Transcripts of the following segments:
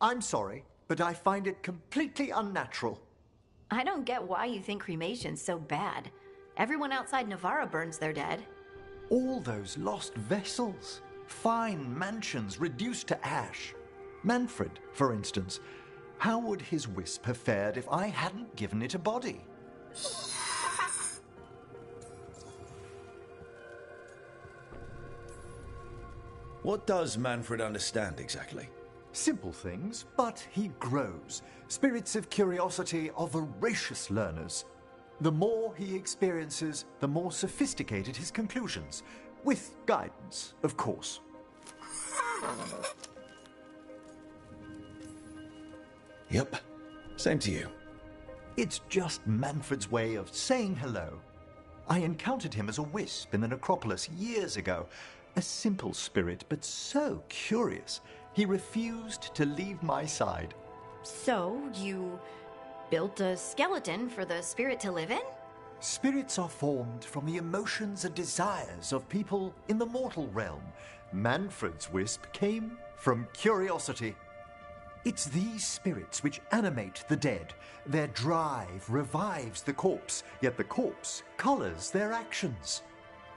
I'm sorry, but I find it completely unnatural. I don't get why you think cremation's so bad. Everyone outside Navarra burns their dead. All those lost vessels, fine mansions reduced to ash. Manfred, for instance, how would his wisp have fared if I hadn't given it a body? What does Manfred understand exactly? Simple things, but he grows. Spirits of curiosity are voracious learners. The more he experiences, the more sophisticated his conclusions. With guidance, of course. Yep. Same to you. It's just Manfred's way of saying hello. I encountered him as a wisp in the necropolis years ago. A simple spirit, but so curious. He refused to leave my side. So, you built a skeleton for the spirit to live in? Spirits are formed from the emotions and desires of people in the mortal realm. Manfred's wisp came from curiosity. It's these spirits which animate the dead. Their drive revives the corpse, yet the corpse colors their actions.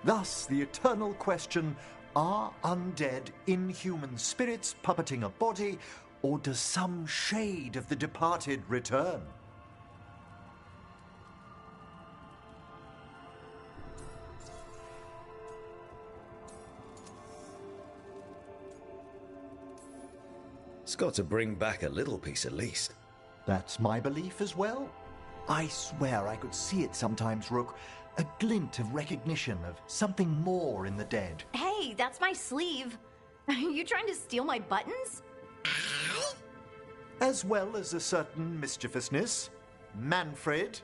Thus, the eternal question, are undead, inhuman spirits puppeting a body, or does some shade of the departed return? It's got to bring back a little piece at least. That's my belief as well. I swear I could see it sometimes, Rook. A glint of recognition of something more in the dead. Hey, that's my sleeve. Are you trying to steal my buttons? As well as a certain mischievousness. Manfred.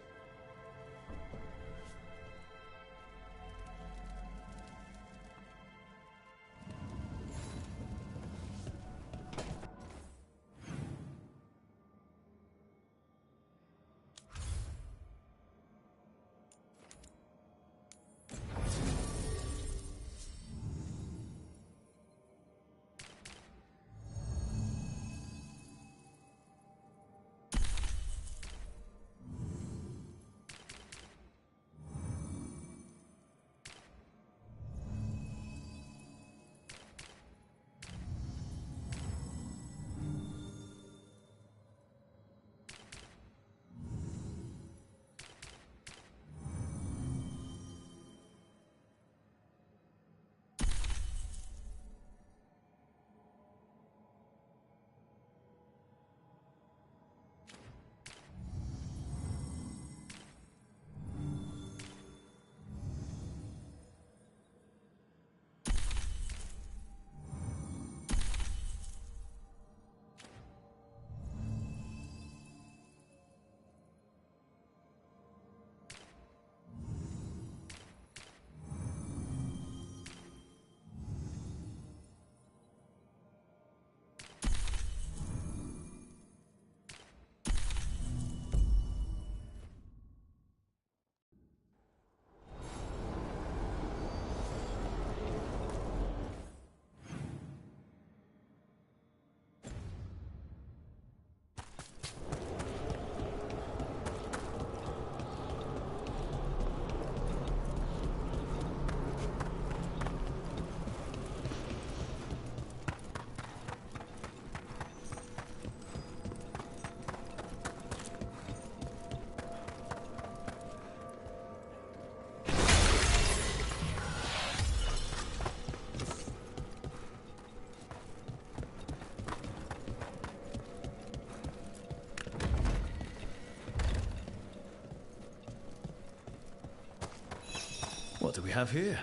What do we have here?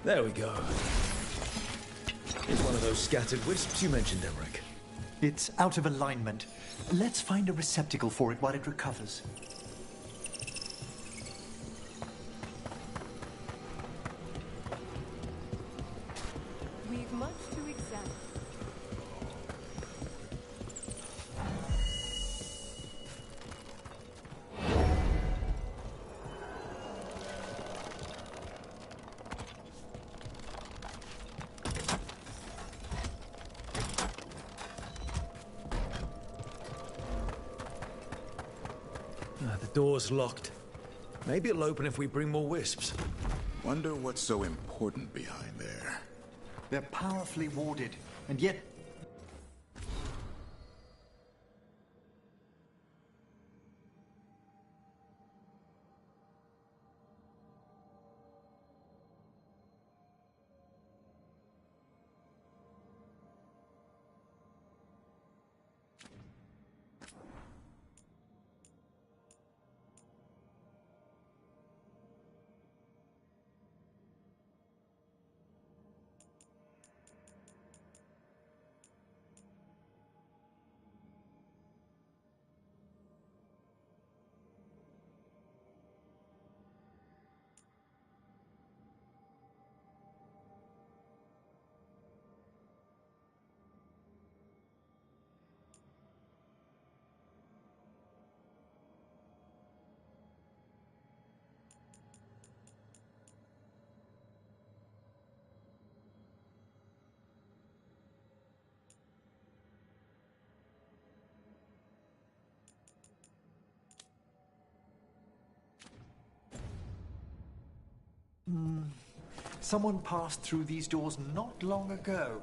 There we go. Here's one of those scattered wisps you mentioned, Emmerich. It's out of alignment. Let's find a receptacle for it while it recovers. We've much to examine. The door's locked. Maybe it'll open if we bring more wisps. Wonder what's so important behind there. They're powerfully warded, and yet... Someone passed through these doors not long ago.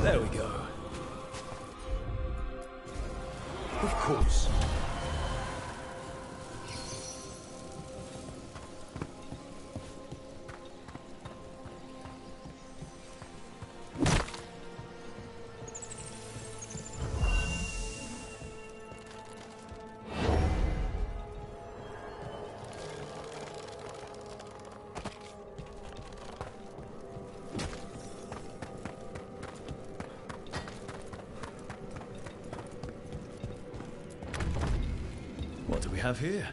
There we go. Of course. What do we have here?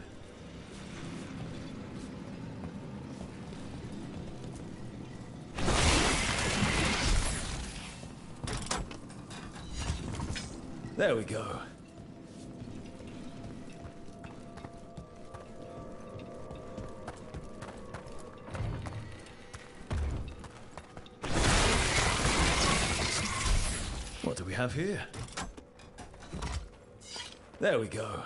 There we go. What do we have here? There we go.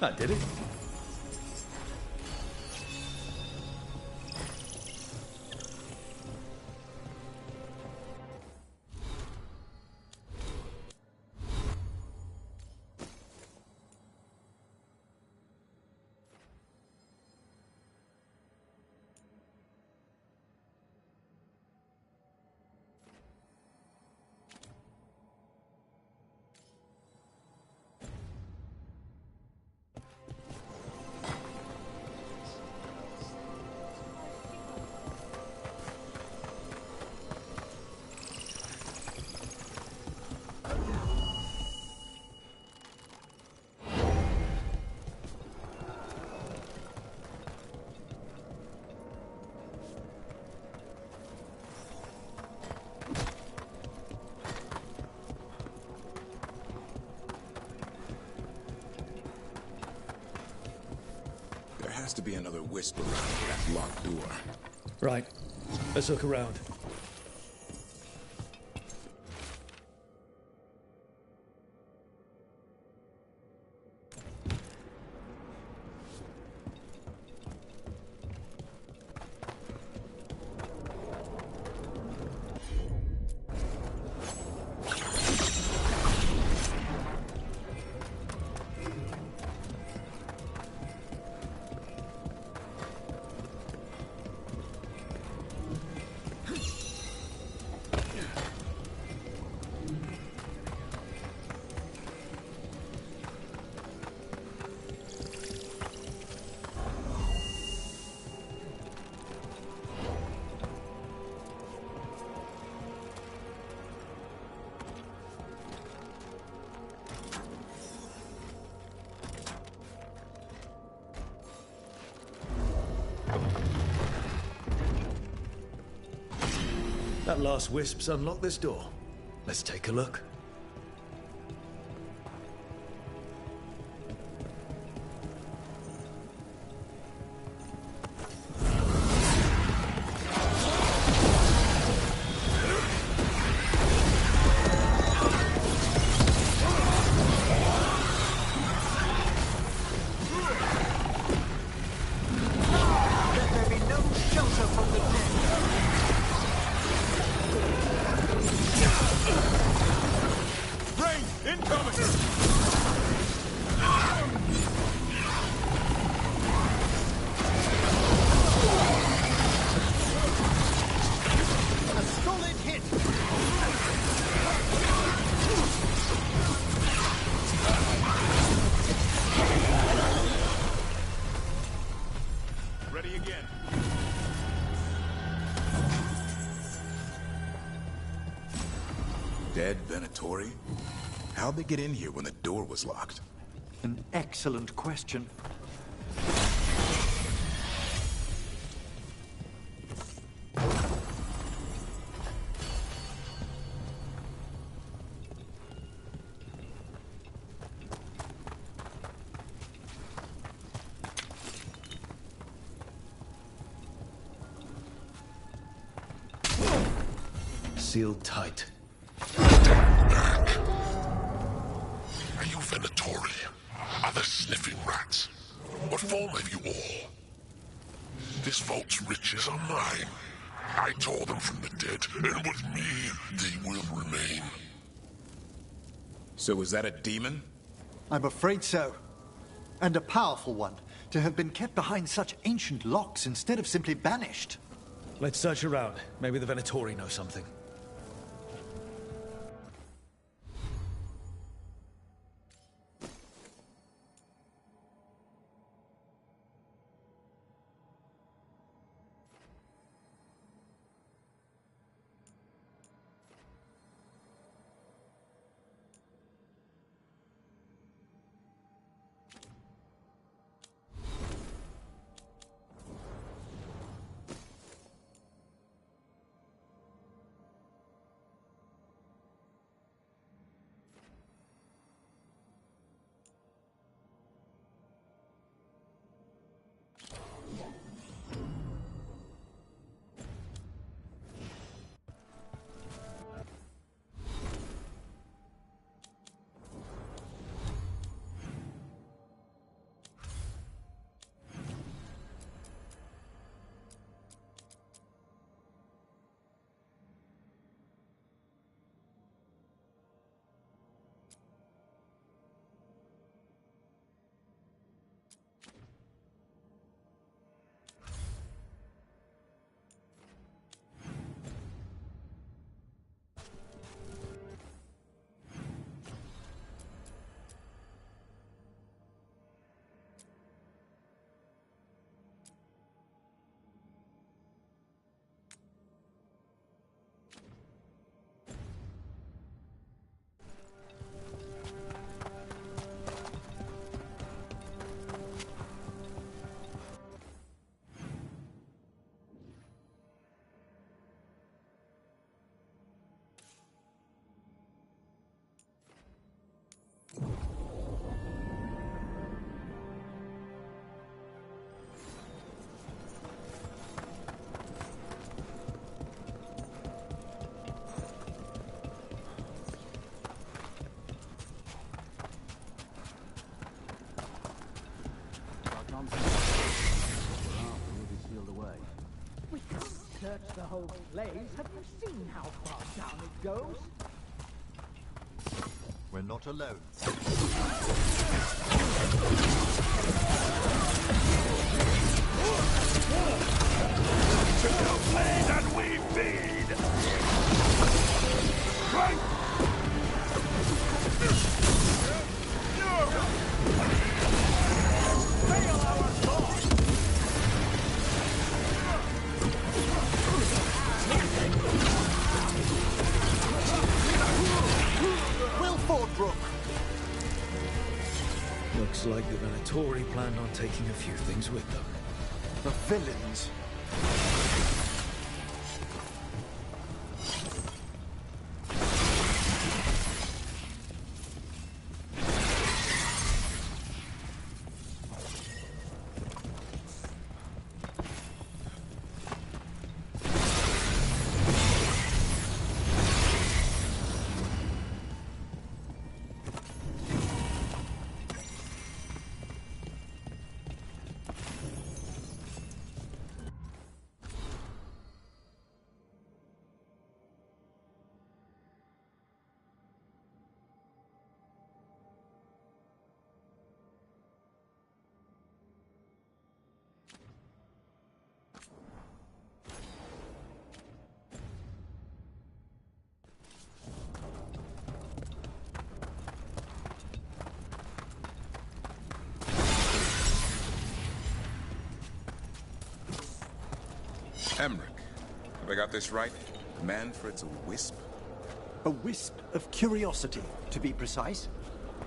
That did it. has to be another wisp around that locked door. Right. Let's look around. That last wisp's unlocked this door. Let's take a look. Let there be no shelter from the dead. Rain! Incoming! A solid hit. Ready again. Dead Venatori? How'd they get in here when the door was locked? An excellent question. Sealed tight. Are you Venatori? Are there sniffing rats? What form have you all? This vault's riches are mine. I tore them from the dead, and with me, they will remain. So is that a demon? I'm afraid so. And a powerful one, to have been kept behind such ancient locks instead of simply banished. Let's search around. Maybe the Venatori know something. the whole place. Have you seen how far down it goes? We're not alone. To the blade that we feed! Right! Fail our cause! Fordbrook! Looks like the Venatori planned on taking a few things with them. The villains. Emmerich, have I got this right? Manfred's a wisp? A wisp of curiosity, to be precise.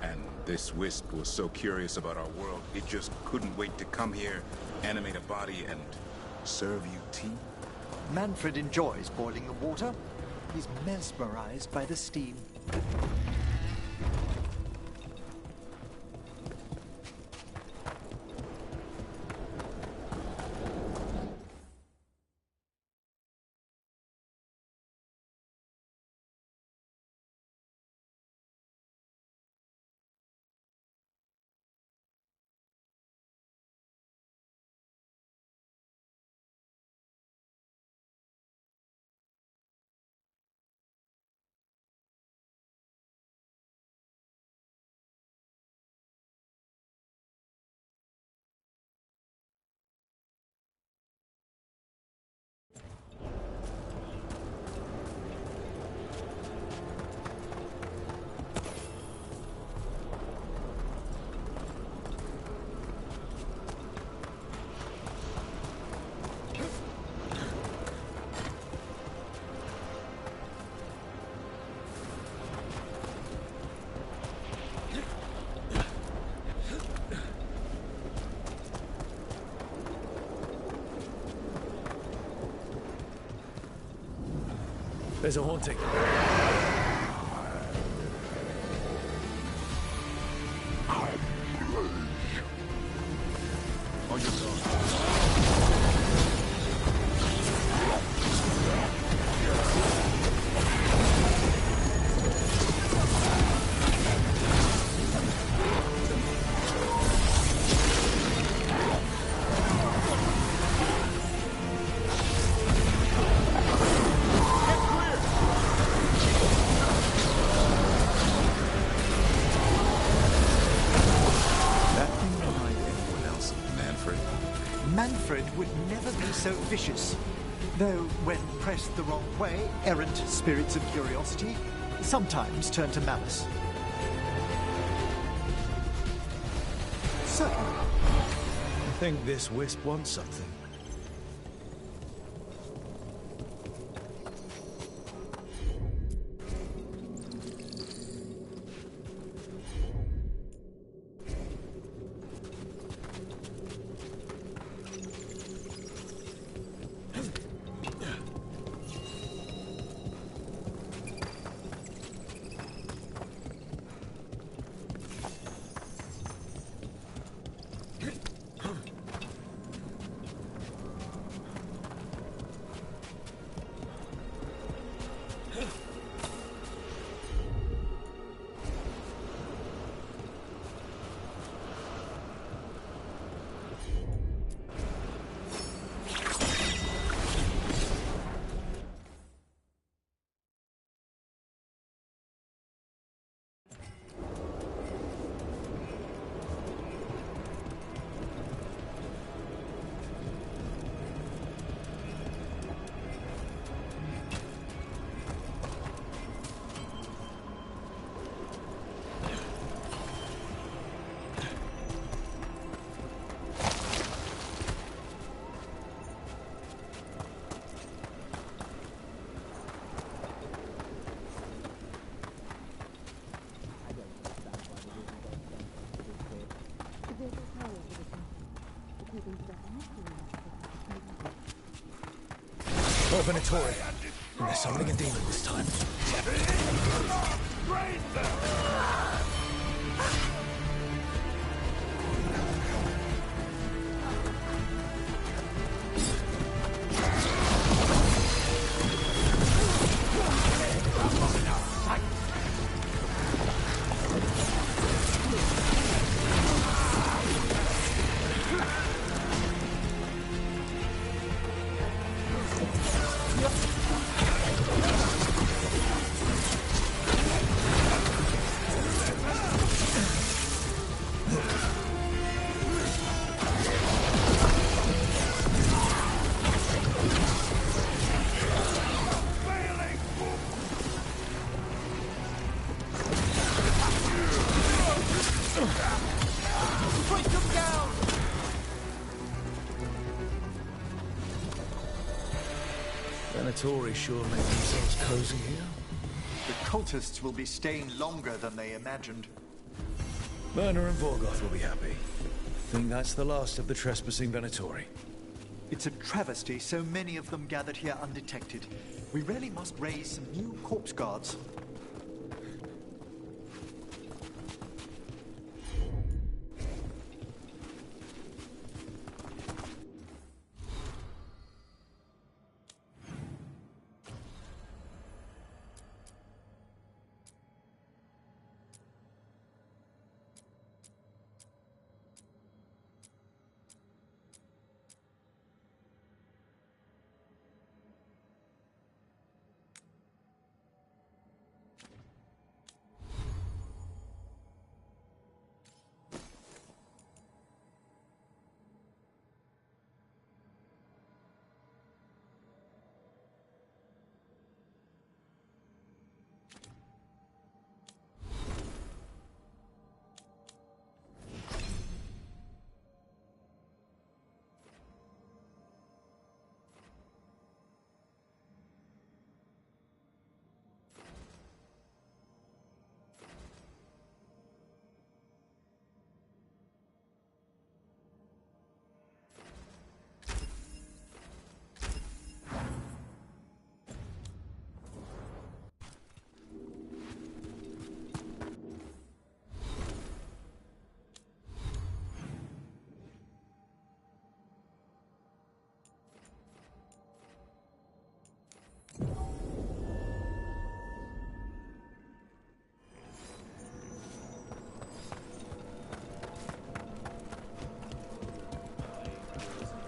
And this wisp was so curious about our world, it just couldn't wait to come here, animate a body, and serve you tea? Manfred enjoys boiling the water. He's mesmerized by the steam. There's a haunting. On your guard. Manfred would never be so vicious. Though, when pressed the wrong way, errant spirits of curiosity sometimes turn to malice. Certainly. I think this wisp wants something. Or Venatori. And they're summoning a demon this time. Venatori sure make themselves cozy here. The cultists will be staying longer than they imagined. Myrna and Veilguard will be happy. Think that's the last of the trespassing Venatori. It's a travesty so many of them gathered here undetected. We really must raise some new corpse guards.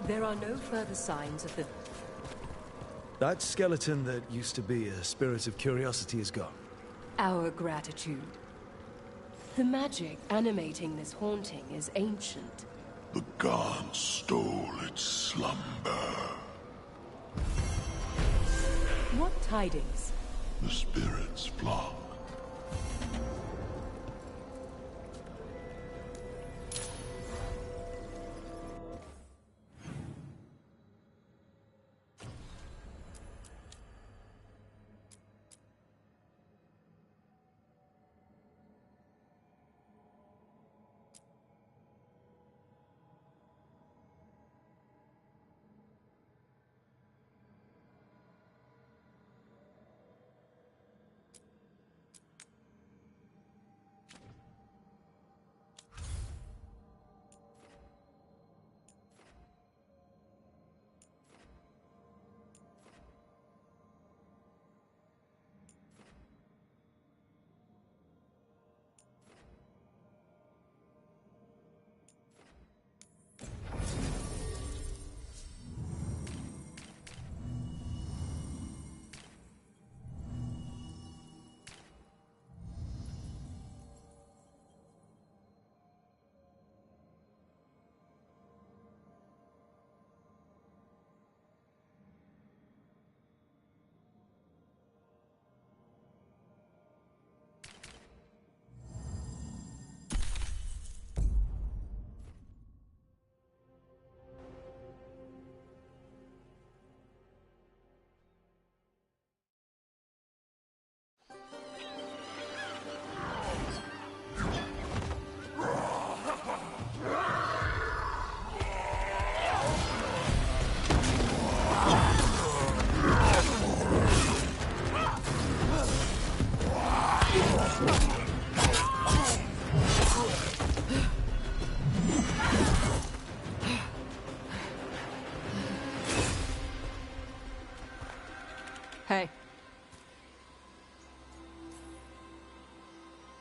There are no further signs of the... That skeleton that used to be a spirit of curiosity is gone. Our gratitude. The magic animating this haunting is ancient. The god stole its slumber. What tidings? The spirits flock.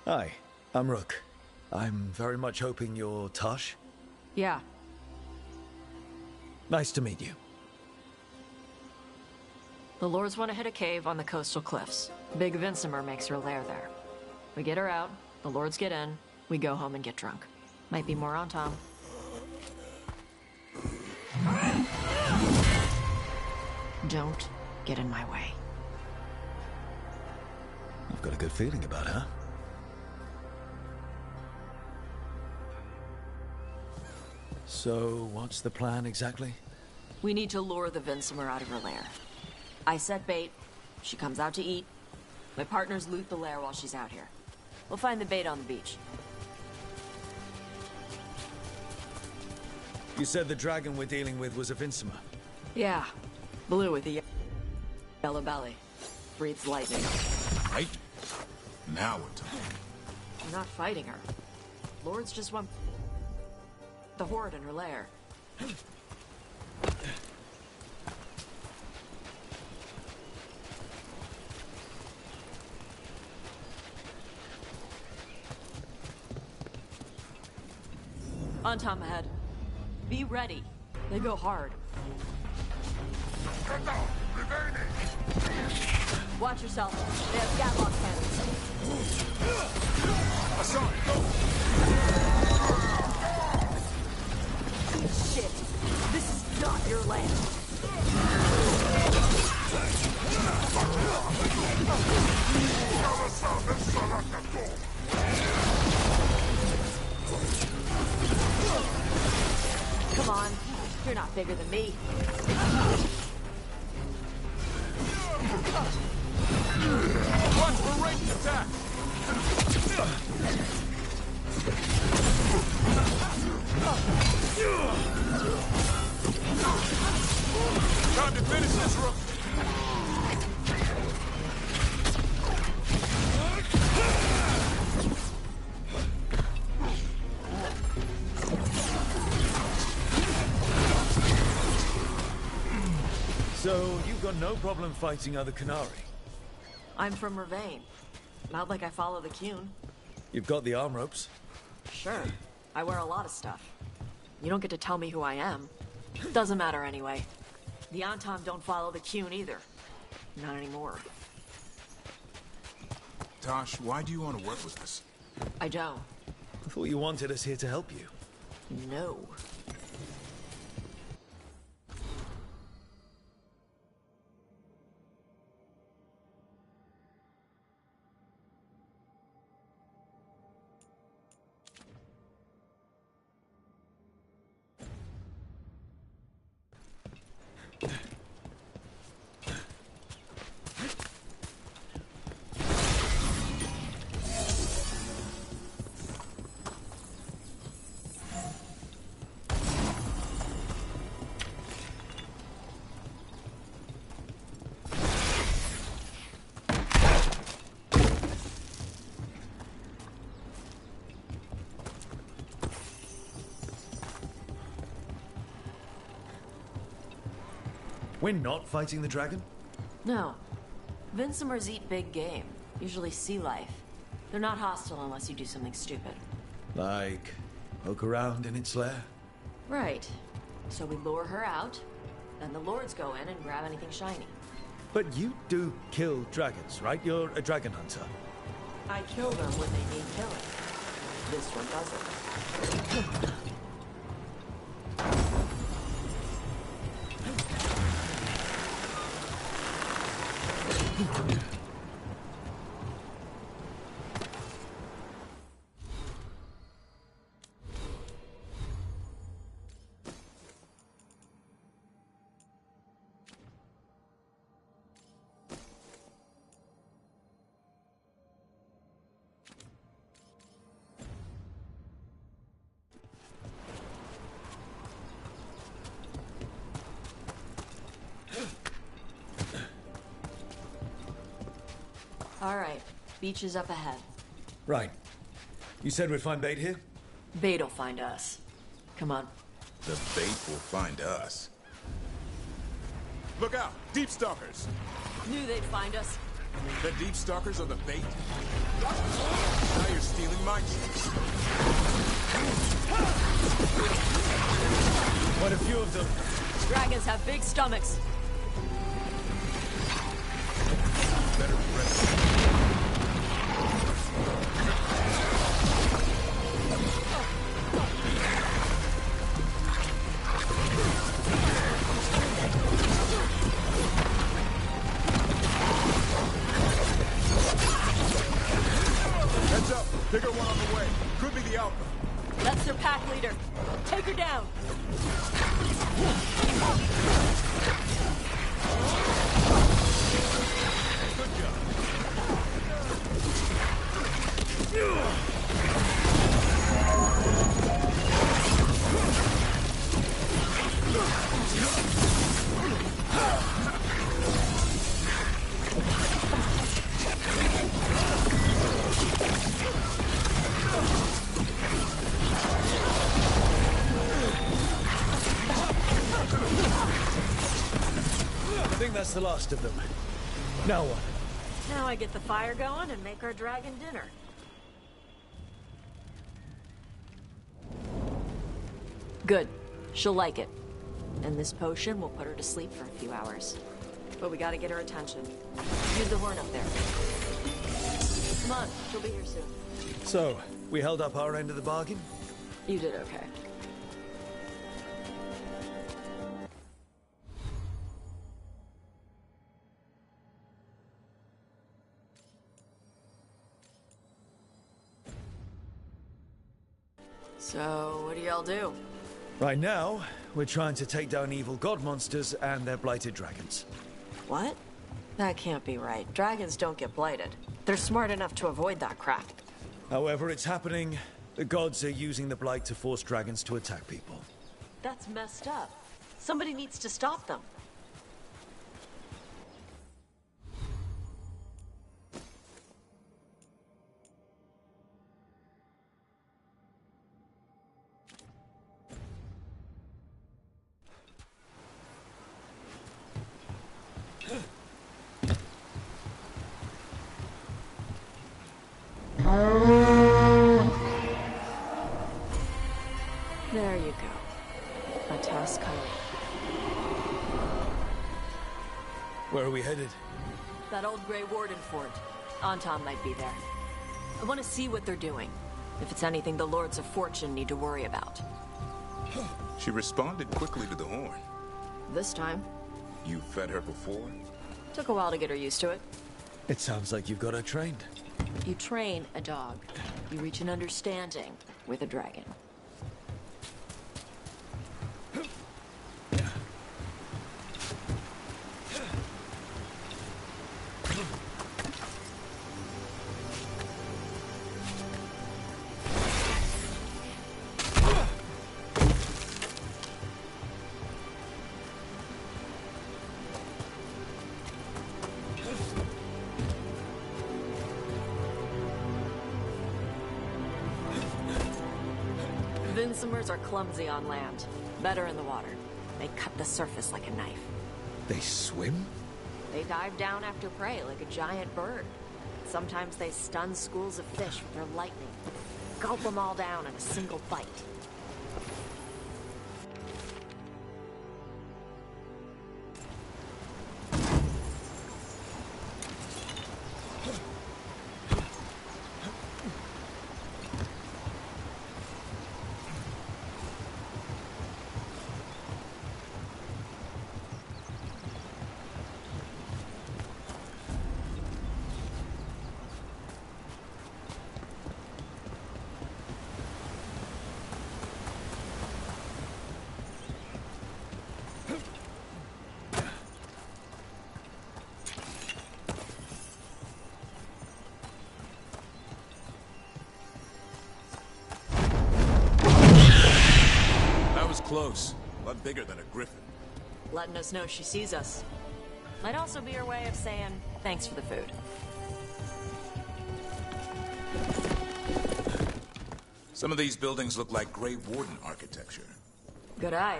Hi, I'm Rook. I'm very much hoping you're Tosh. Yeah. Nice to meet you. The Lords want to hit a cave on the coastal cliffs. Big Vincimer makes her lair there. We get her out, the Lords get in, we go home and get drunk. Might be more on Tom. Don't get in my way. I've got a good feeling about her. So, what's the plan exactly? We need to lure the Vincimer out of her lair. I set bait, she comes out to eat. My partners loot the lair while she's out here. We'll find the bait on the beach. You said the dragon we're dealing with was a Vincimer. Yeah, blue with a yellow belly. Breathes lightning. Right? Now we're talking. We're not fighting her. Lords just want the horde in her lair. On Tom ahead. Be ready. They go hard. Watch yourself. They have Gatlock cannons. I saw it. Go! Shit. This is not your land. Come on. You're not bigger than me. Watch for ranged attack! Time to finish this, Rook! So, you've got no problem fighting other Canary? I'm from Ravain. Not like I follow the Qun. You've got the arm ropes. Sure. I wear a lot of stuff. You don't get to tell me who I am. Doesn't matter anyway. The Antom don't follow the Qun either. Not anymore. Tosh, why do you want to work with us? I don't. I thought you wanted us here to help you. No. We're not fighting the dragon? No. Vincimers eat big game. Usually sea life. They're not hostile unless you do something stupid. Like, poke around in its lair? Right. So we lure her out, then the Lords go in and grab anything shiny. But you do kill dragons, right? You're a dragon hunter. I kill them when they need killing. This one doesn't. All right. Beach is up ahead. Right. You said we'd find bait here? Bait'll find us. Come on. The bait will find us. Look out! Deep stalkers! Knew they'd find us. The Deep Stalkers are the bait? Now you're stealing my chicks. Quite a few of them. Dragons have big stomachs. Better be ready. Heads up! Bigger one on the way. Could be the Alpha. That's their pack leader. Take her down. Good job. I think that's the last of them. Now what? Now I get the fire going and make our dragon dinner. Good. She'll like it. And this potion will put her to sleep for a few hours. But we gotta get her attention. Use the horn up there. Come on, she'll be here soon. So, we held up our end of the bargain? You did okay. So, what do y'all do? Right now, we're trying to take down evil god monsters and their blighted dragons. What? That can't be right. Dragons don't get blighted. They're smart enough to avoid that crap. However, it's happening. The gods are using the blight to force dragons to attack people. That's messed up. Somebody needs to stop them. There you go. A task complete. Where are we headed? That old Grey Warden fort. Anton might be there. I want to see what they're doing. If it's anything the Lords of Fortune need to worry about. She responded quickly to the horn. This time, You fed her before? took a while to get her used to it. It sounds like you've got her trained. You train a dog. You reach an understanding with a dragon. Vincimers are clumsy on land, better in the water. They cut the surface like a knife. They swim? They dive down after prey like a giant bird. Sometimes they stun schools of fish with their lightning. Gulp them all down in a single bite. Close. A lot bigger than a griffin. Letting us know she sees us. Might also be her way of saying thanks for the food. Some of these buildings look like Grey Warden architecture. Good eye.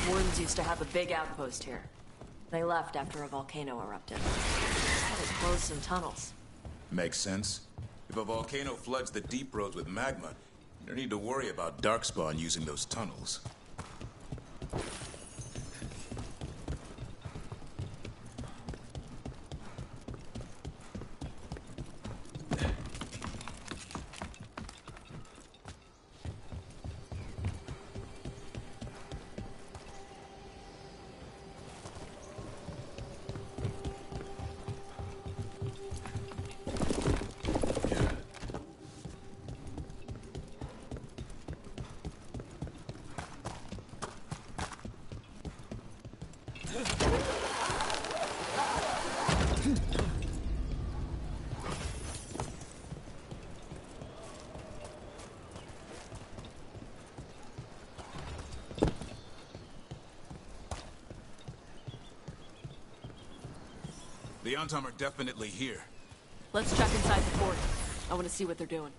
Wardens used to have a big outpost here. They left after a volcano erupted. That is close some tunnels. Makes sense. If a volcano floods the deep roads with magma, you don't need to worry about Darkspawn using those tunnels. The Antom are definitely here. Let's check inside the fort. I want to see what they're doing.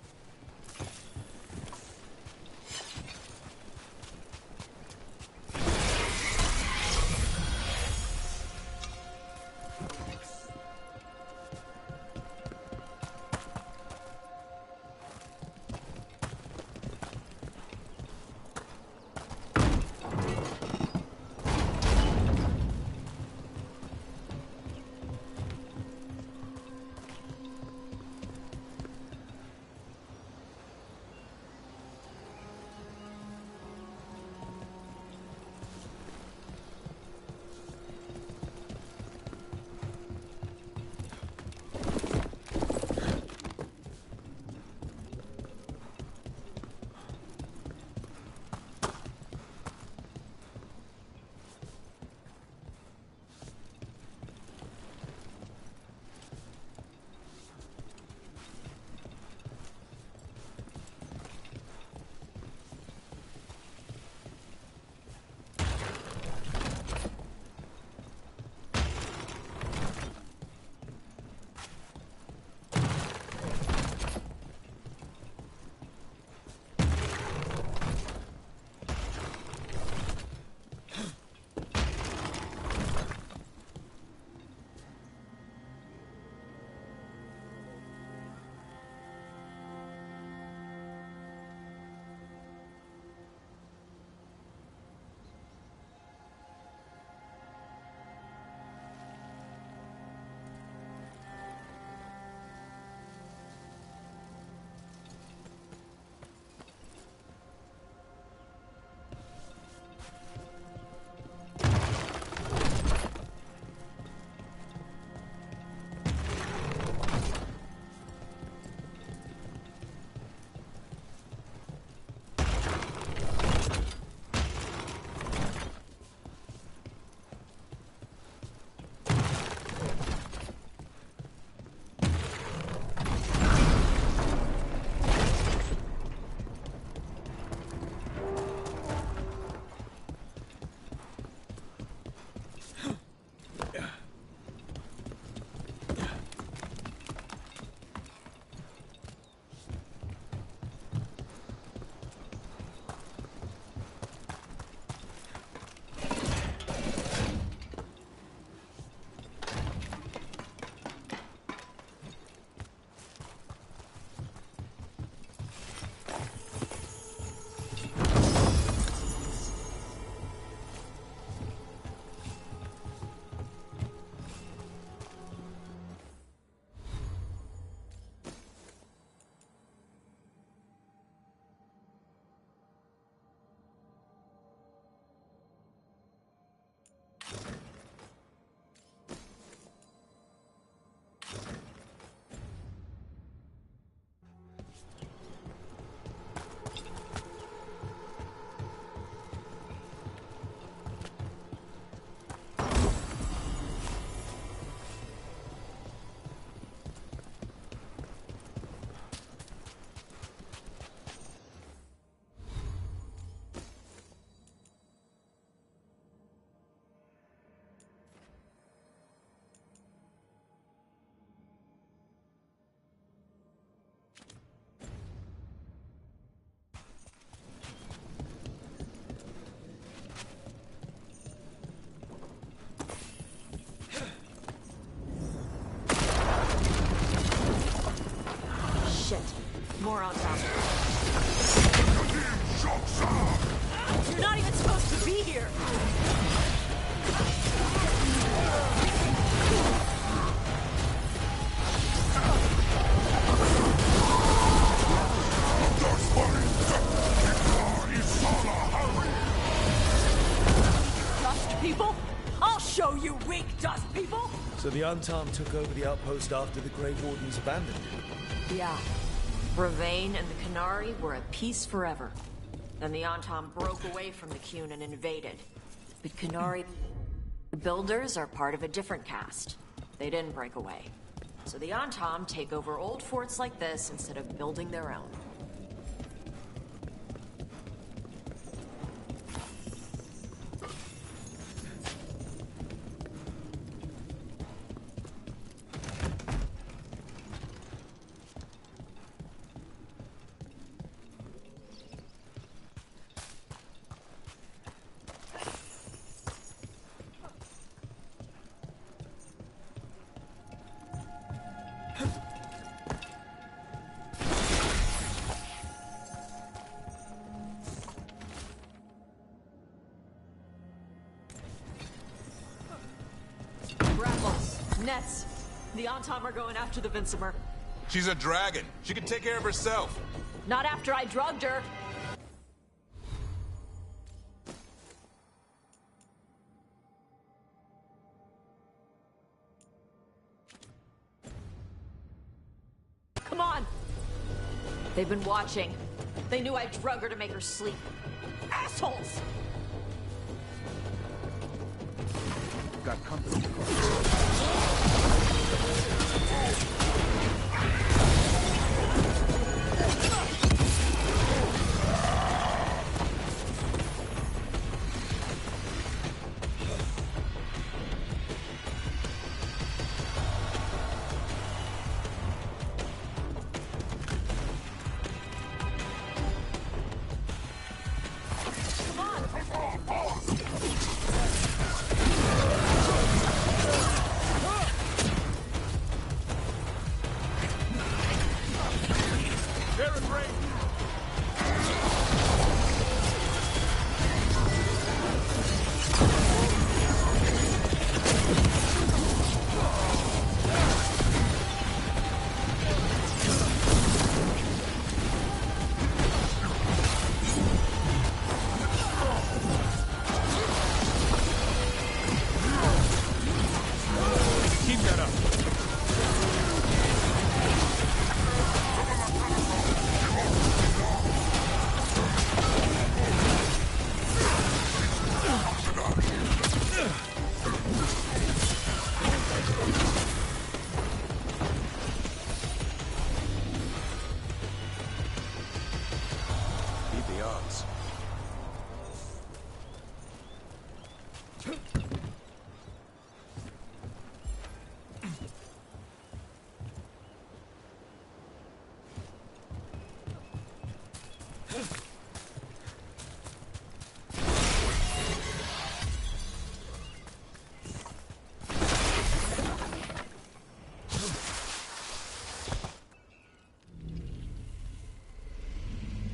So the Untarmed took over the outpost after the Grey Wardens abandoned it? Yeah. Bravain and the Canary were at peace forever. Then the Untarmed broke away from the Qun and invaded. But Canary... The Builders are part of a different caste. They didn't break away. So the Untarmed take over old forts like this instead of building their own. Nets. The Antom are going after the Vincimer. She's a dragon. She can take care of herself. Not after I drugged her. Come on. They've been watching. They knew I drug her to make her sleep. Assholes! Got company.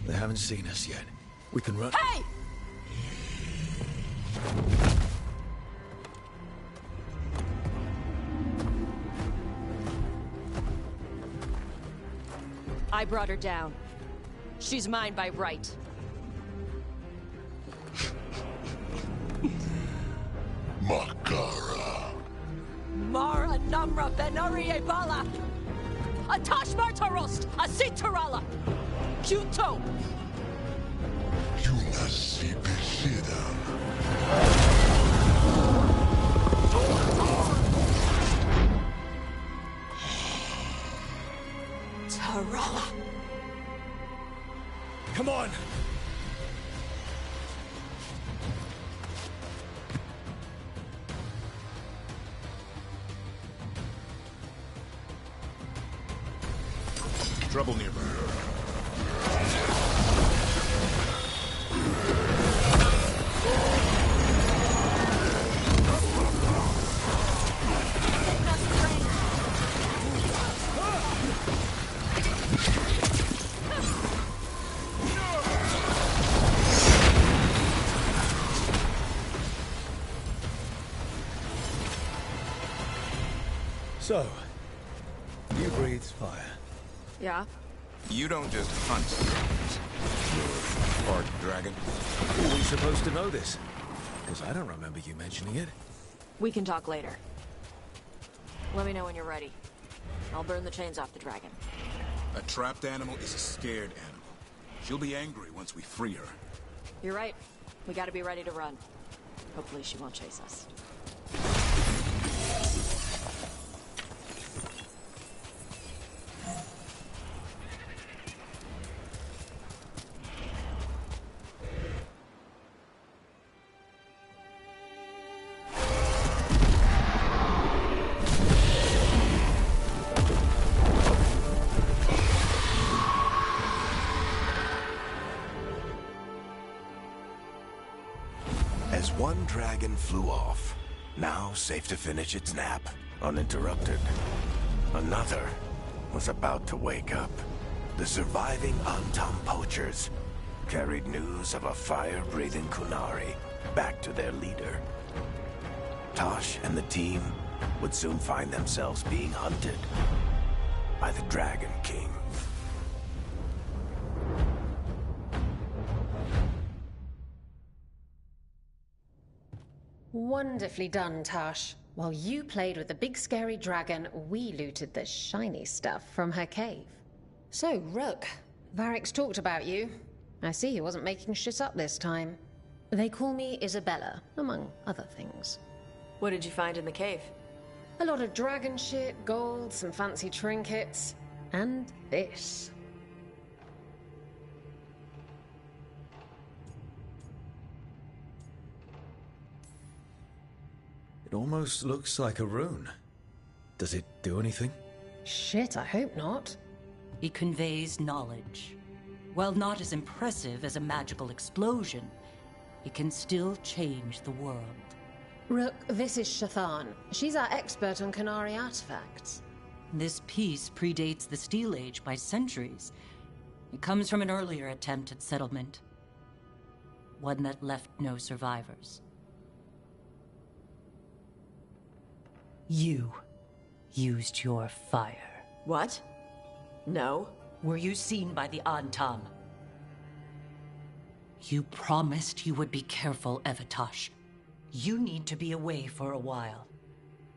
They haven't seen us yet. We can run. Hey! I brought her down. She's mine by right. Makara. Mara Namra Benari Ebala! Atash Martarost! Asitarala! Kyuto! Yunasi Beshida. Tarala! Come on! Trouble nearby. So, you breathe fire. Yeah? You don't just hunt. You're part dragon. Were we supposed to know this? Because I don't remember you mentioning it. We can talk later. Let me know when you're ready. I'll burn the chains off the dragon. A trapped animal is a scared animal. She'll be angry once we free her. You're right. We gotta be ready to run. Hopefully she won't chase us. As one dragon flew off, now safe to finish its nap, uninterrupted, another was about to wake up. The surviving Antam poachers carried news of a fire-breathing Kunari back to their leader. Tosh and the team would soon find themselves being hunted by the Dragon King. Wonderfully done, Tosh. While you played with the big scary dragon, we looted the shiny stuff from her cave. So, Rook, Varric's talked about you. I see he wasn't making shit up this time. They call me Isabella, among other things. What did you find in the cave? A lot of dragon shit, gold, some fancy trinkets, and this. It almost looks like a rune. Does it do anything? Shit, I hope not. It conveys knowledge. While not as impressive as a magical explosion, it can still change the world. Rook, this is Shathan. She's our expert on Kunari artifacts. This piece predates the Steel Age by centuries. It comes from an earlier attempt at settlement. One that left no survivors. You used your fire. What? No. Were you seen by the Antam? You promised you would be careful, Evatosh. You need to be away for a while.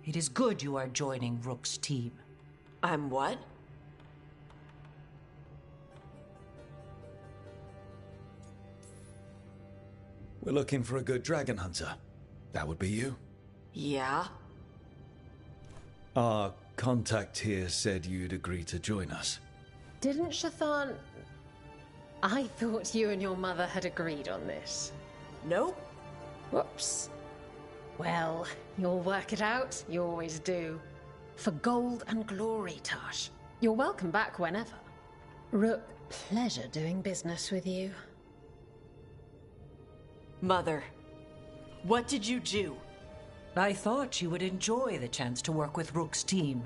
It is good you are joining Rook's team. I'm what? We're looking for a good dragon hunter. That would be you. Yeah? Our contact here said you'd agree to join us. Didn't Shathan... I thought you and your mother had agreed on this. Nope. Whoops. Well, you'll work it out. You always do. For gold and glory, Tosh. You're welcome back whenever. Rook, pleasure doing business with you. Mother, what did you do? I thought you would enjoy the chance to work with Rook's team.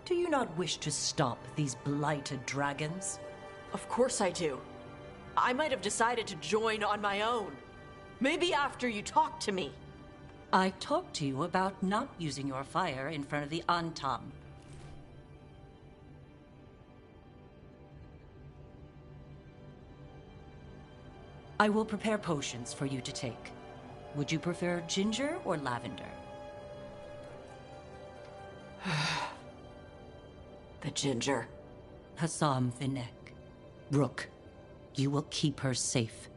Do you not wish to stop these blighted dragons? Of course I do. I might have decided to join on my own. Maybe after you talked to me. I talked to you about not using your fire in front of the Antam. I will prepare potions for you to take. Would you prefer ginger or lavender? The ginger. Hassam Vinek. Rook, you will keep her safe.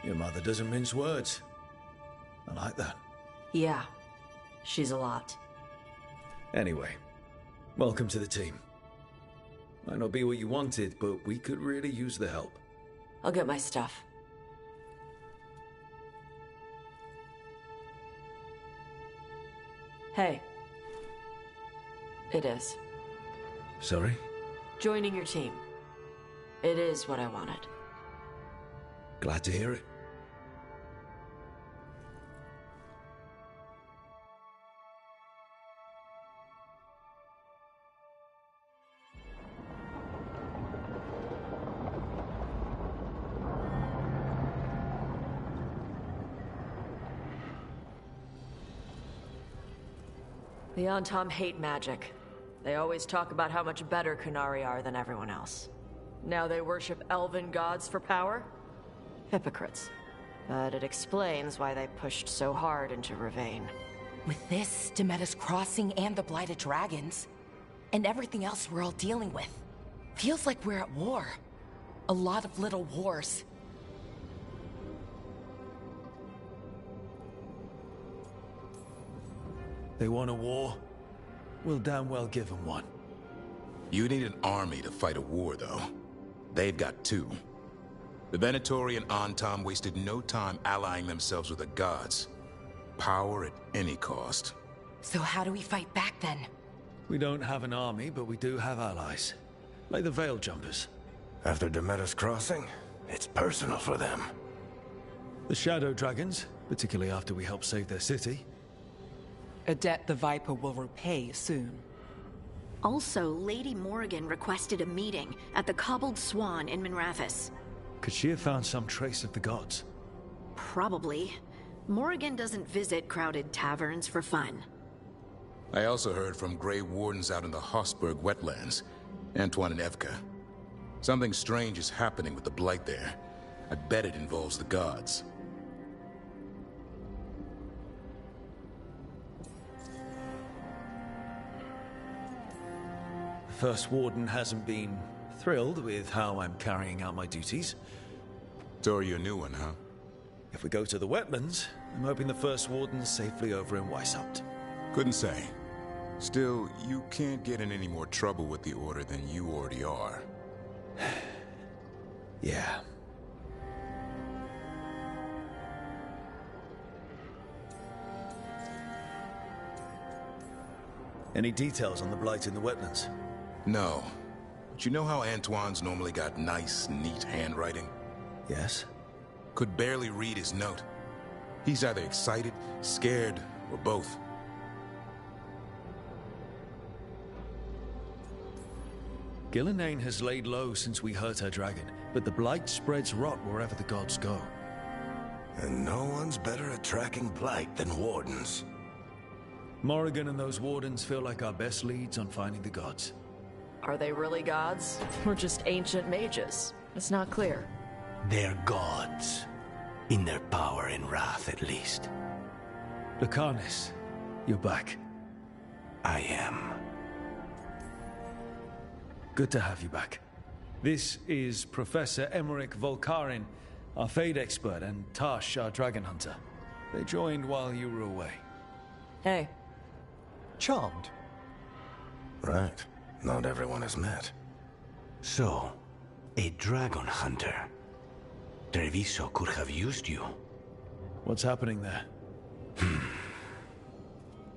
Your mother doesn't mince words. I like that. Yeah, she's a lot. Anyway, welcome to the team. Might not be what you wanted, but we could really use the help. I'll get my stuff. Hey. It is. Sorry? Joining your team. It is what I wanted. Glad to hear it. The Antam hate magic. They always talk about how much better Kunari are than everyone else. Now they worship elven gods for power? Hypocrites. But it explains why they pushed so hard into Ravane. With this, Demeta's Crossing and the Blighted Dragons, and everything else we're all dealing with, feels like we're at war. A lot of little wars. They want a war? We'll damn well give them one. You need an army to fight a war, though. They've got two. The Venatori and Antam wasted no time allying themselves with the gods. Power at any cost. So how do we fight back then? We don't have an army, but we do have allies. Like the Veil Jumpers. After Demeta's Crossing, it's personal for them. The Shadow Dragons, particularly after we helped save their city. A debt the Viper will repay soon. Also, Lady Morrigan requested a meeting at the Cobbled Swan in Minrathous. Could she have found some trace of the gods? Probably. Morrigan doesn't visit crowded taverns for fun. I also heard from Grey Wardens out in the Hossberg wetlands, Antoine and Evka. Something strange is happening with the Blight there. I bet it involves the gods. The First Warden hasn't been thrilled with how I'm carrying out my duties. So you're a new one, huh? If we go to the wetlands, I'm hoping the First Warden's safely over in Weishaupt. Couldn't say. Still, you can't get in any more trouble with the Order than you already are. Yeah. Any details on the Blight in the wetlands? No. But you know how Antoine's normally got nice, neat handwriting? Yes. Could barely read his note. He's either excited, scared, or both. Gillenane has laid low since we hurt her dragon, but the Blight spreads rot wherever the gods go. And no one's better at tracking Blight than Wardens. Morrigan and those Wardens feel like our best leads on finding the gods. Are they really gods? Or just ancient mages? It's not clear. They're gods. In their power and wrath, at least. Lucanus, you're back. I am. Good to have you back. This is Professor Emmerich Volkarin, our Fade expert, and Tash, our dragon hunter. They joined while you were away. Hey. Charmed. Right. Not everyone has met. So, a dragon hunter. Treviso could have used you. What's happening there?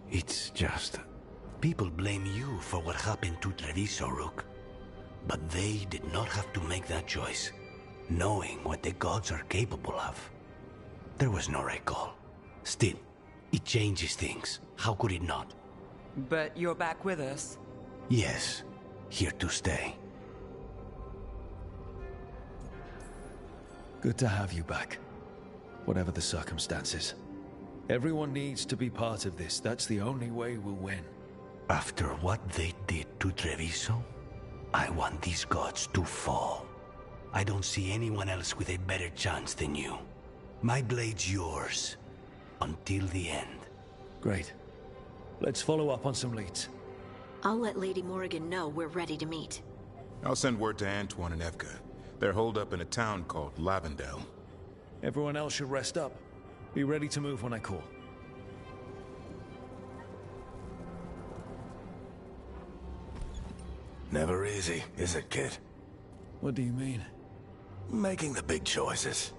It's just... people blame you for what happened to Treviso, Rook. But they did not have to make that choice, knowing what the gods are capable of. There was no recall. Still, it changes things. How could it not? But you're back with us. Yes, here to stay. Good to have you back. Whatever the circumstances. Everyone needs to be part of this. That's the only way we'll win. After what they did to Treviso, I want these gods to fall. I don't see anyone else with a better chance than you. My blade's yours. Until the end. Great. Let's follow up on some leads. I'll let Lady Morrigan know we're ready to meet. I'll send word to Antoine and Evka. They're holed up in a town called Lavendel. Everyone else should rest up. Be ready to move when I call. Never easy, is it, kid? What do you mean? Making the big choices,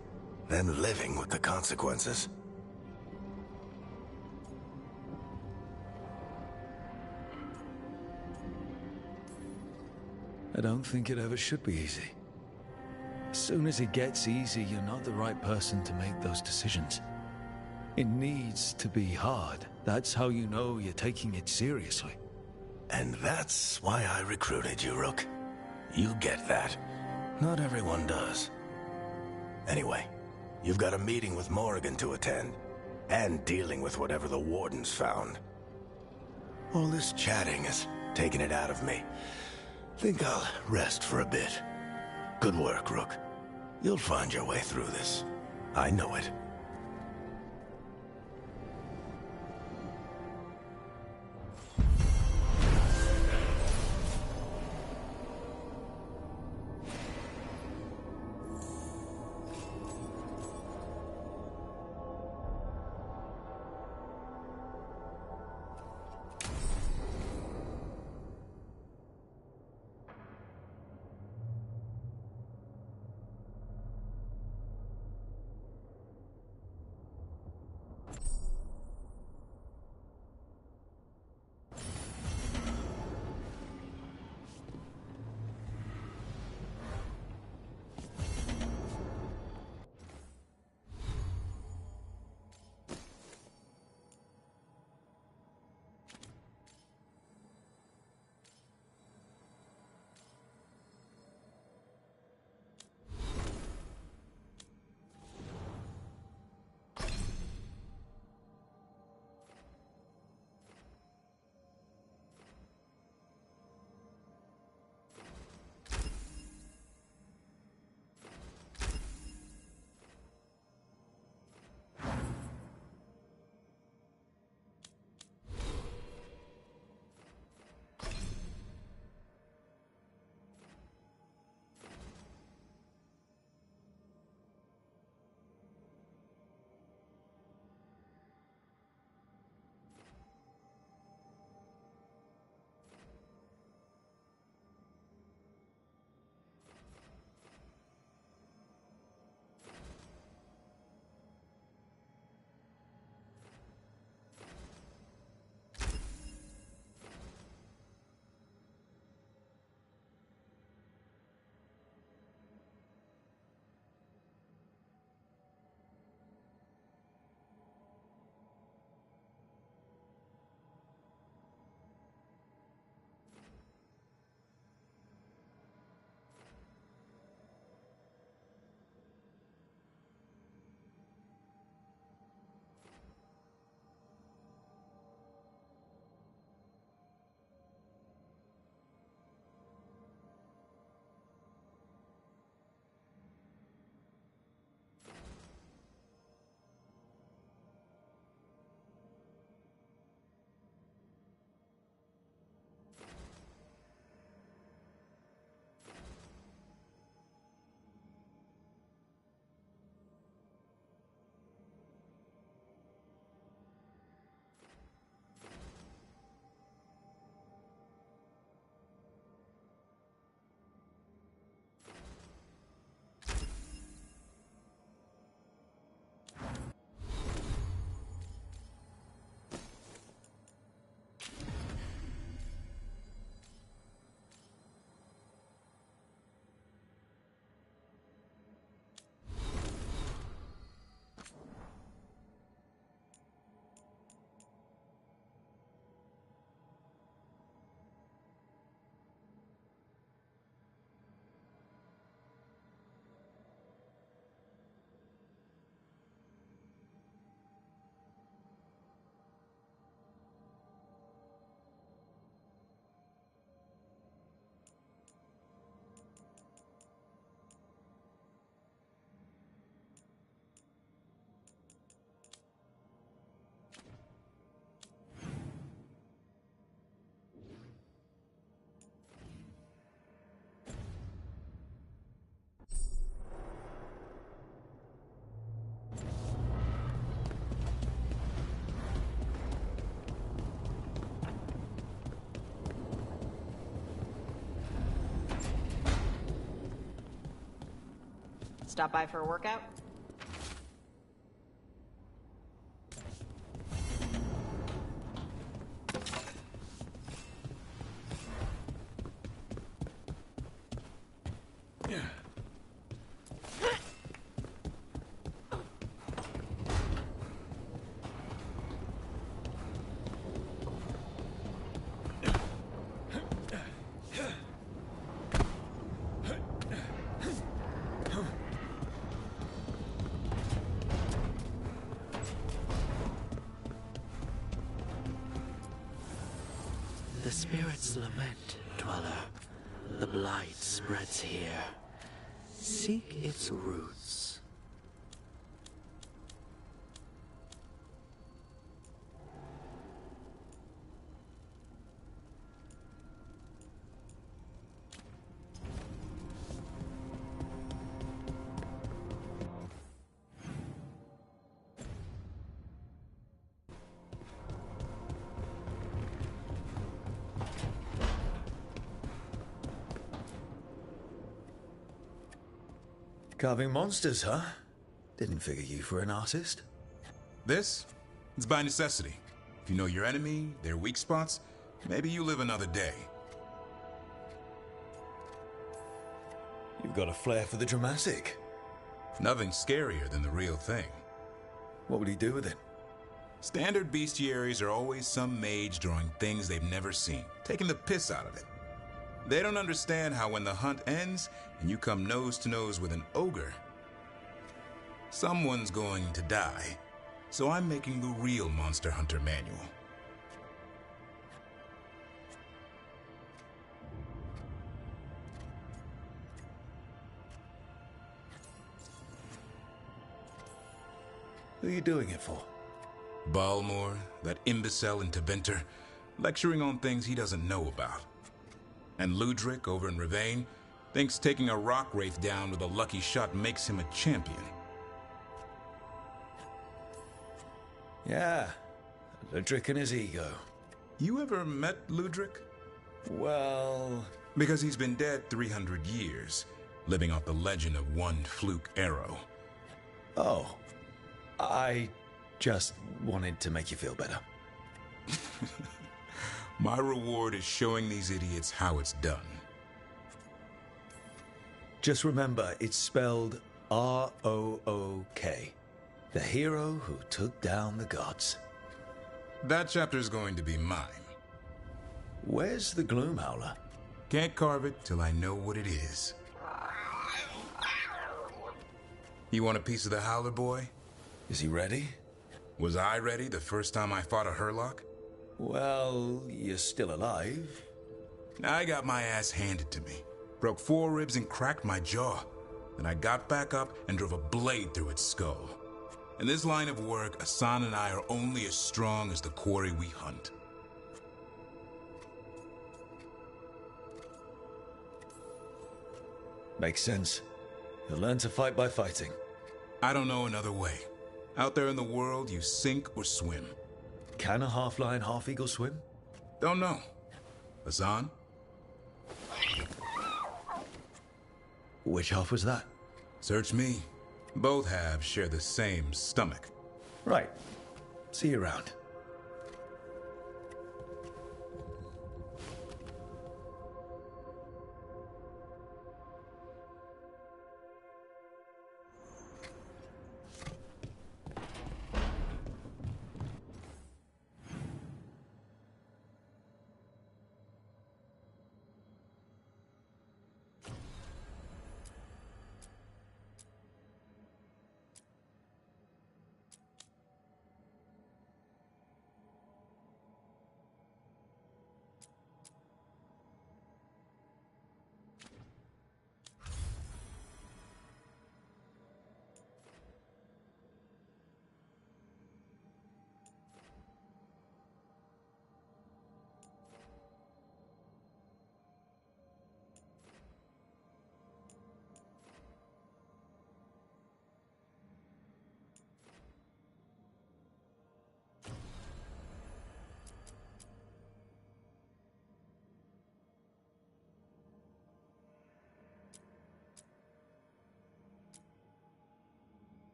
then living with the consequences. I don't think it ever should be easy. As soon as it gets easy, you're not the right person to make those decisions. It needs to be hard. That's how you know you're taking it seriously. And that's why I recruited you, Rook. You get that. Not everyone does. Anyway, you've got a meeting with Morrigan to attend, and dealing with whatever the Wardens found. All this chatting is taking it out of me. Think I'll rest for a bit. Good work, Rook. You'll find your way through this. I know it. Stop by for a workout? The spirits lament, Dweller. The blight spreads here. Seek its roots. Carving monsters, huh? Didn't figure you for an artist. This? It's by necessity. If you know your enemy, their weak spots, maybe you live another day. You've got a flair for the dramatic. Nothing scarier than the real thing. What would he do with it? Standard bestiaries are always some mage drawing things they've never seen, taking the piss out of it. They don't understand how when the hunt ends and you come nose to nose with an ogre, someone's going to die. So I'm making the real Monster Hunter manual. Who are you doing it for? Balmor, that imbecile in Teventer, lecturing on things he doesn't know about. And Ludric over in Ravane thinks taking a rock wraith down with a lucky shot makes him a champion. Yeah, Ludric and his ego. You ever met Ludric? Well... Because he's been dead 300 years, living off the legend of one fluke arrow. Oh, I just wanted to make you feel better. My reward is showing these idiots how it's done. Just remember, it's spelled R-O-O-K. The hero who took down the gods. That chapter's going to be mine. Where's the Gloom Howler? Can't carve it till I know what it is. You want a piece of the Howler, boy? Is he ready? Was I ready the first time I fought a Hurlock? Well, you're still alive. I got my ass handed to me. Broke 4 ribs and cracked my jaw. Then I got back up and drove a blade through its skull. In this line of work, Asan and I are only as strong as the quarry we hunt. Makes sense. You'll learn to fight by fighting. I don't know another way. Out there in the world, you sink or swim. Can a half-lion, half-eagle swim? Don't know. Asan? Which half was that? Search me. Both halves share the same stomach. Right. See you around.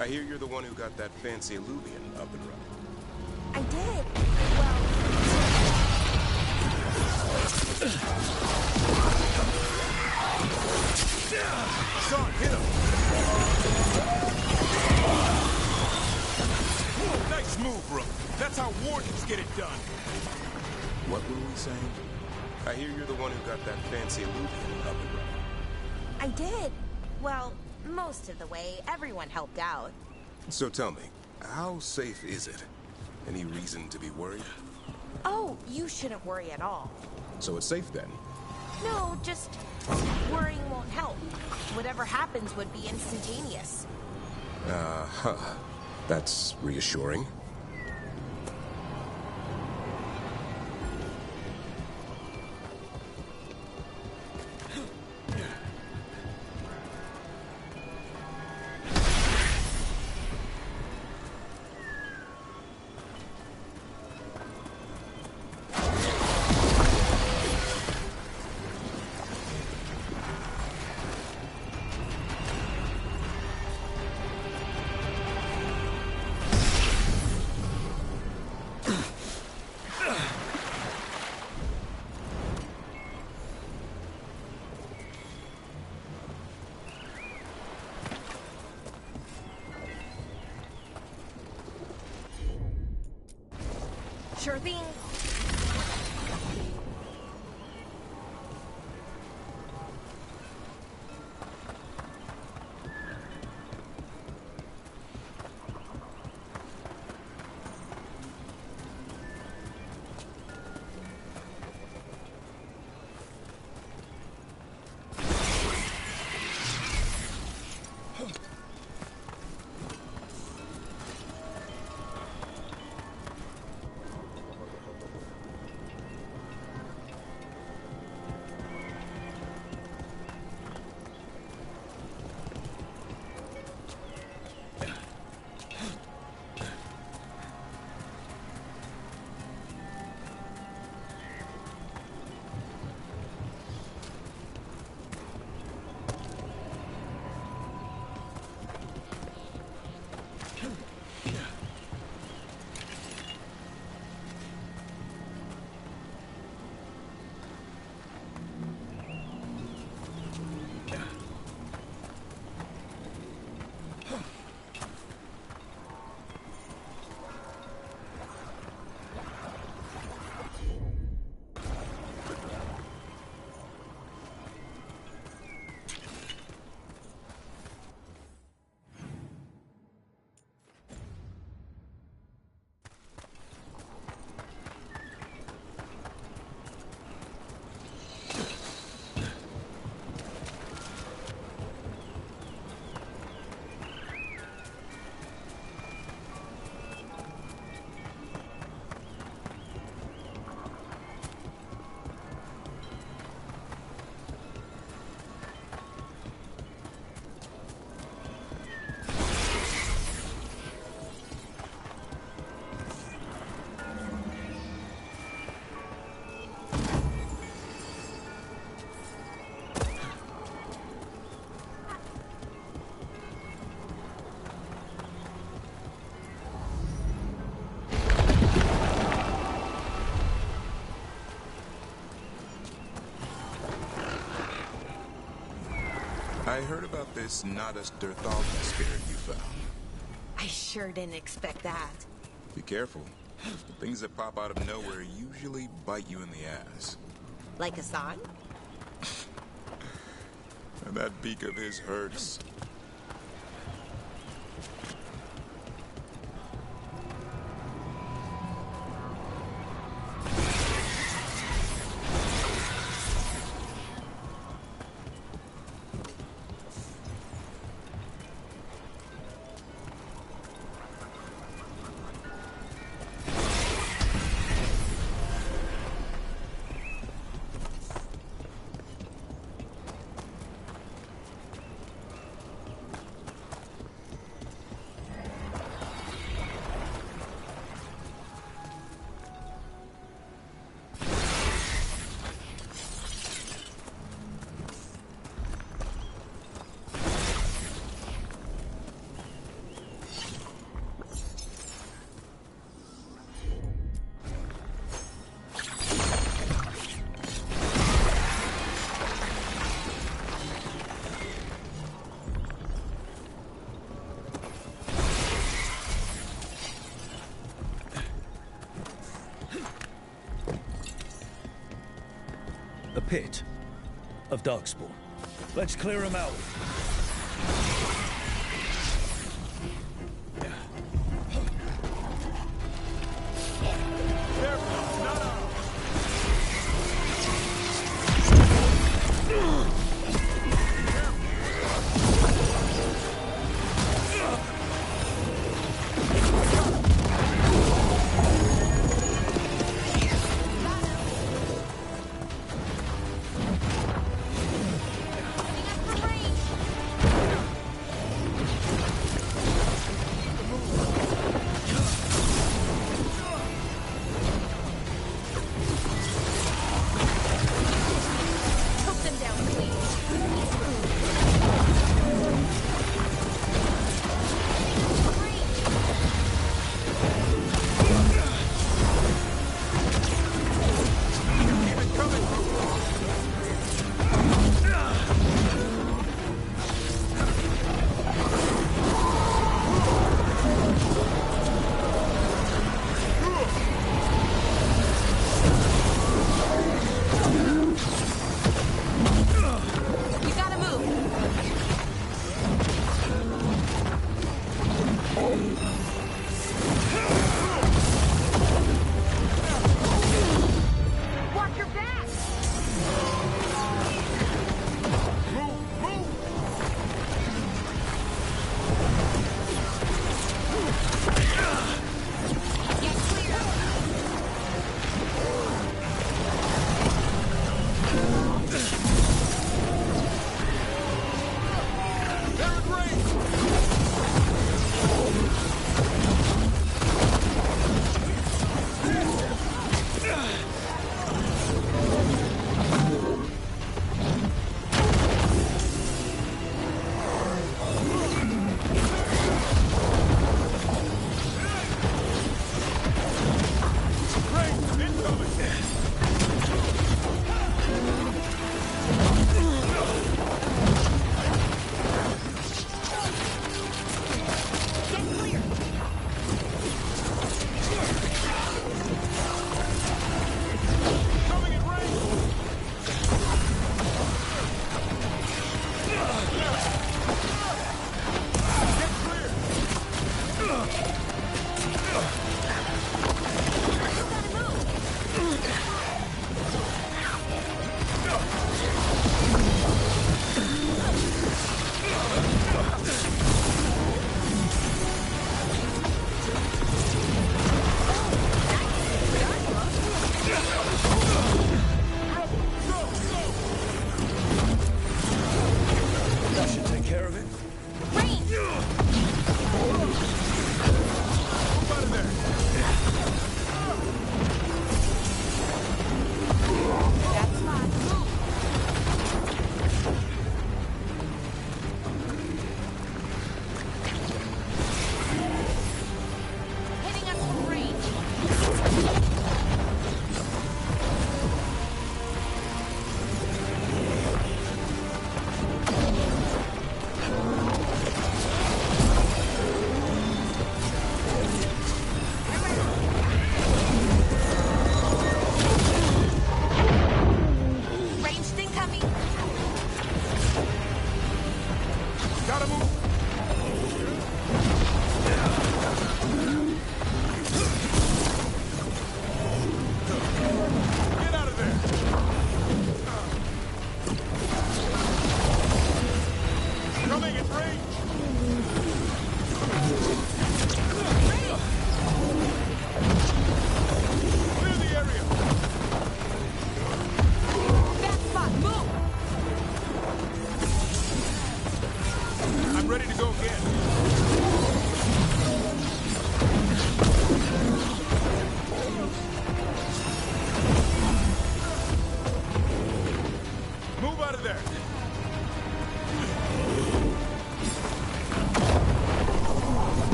I hear you're the one who got that fancy Illuvian up and running. I did. Well... Son, hit him! Nice move, bro. That's how wardens get it done. What were we saying? I hear you're the one who got that fancy Illuvian up and running. I did. Well, most of the way. Everyone helped out. So tell me, how safe is it? Any reason to be worried? Oh, you shouldn't worry at all. So it's safe then? No, just worrying won't help. Whatever happens would be instantaneous. Uh-huh. That's reassuring. Sure thing. I heard about this Nadas Derthalda spirit you found. I sure didn't expect that. Be careful. The things that pop out of nowhere usually bite you in the ass. Like Hassan? And that beak of his hurts. pit of Darkspawn. Let's clear him out.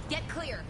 Get clear.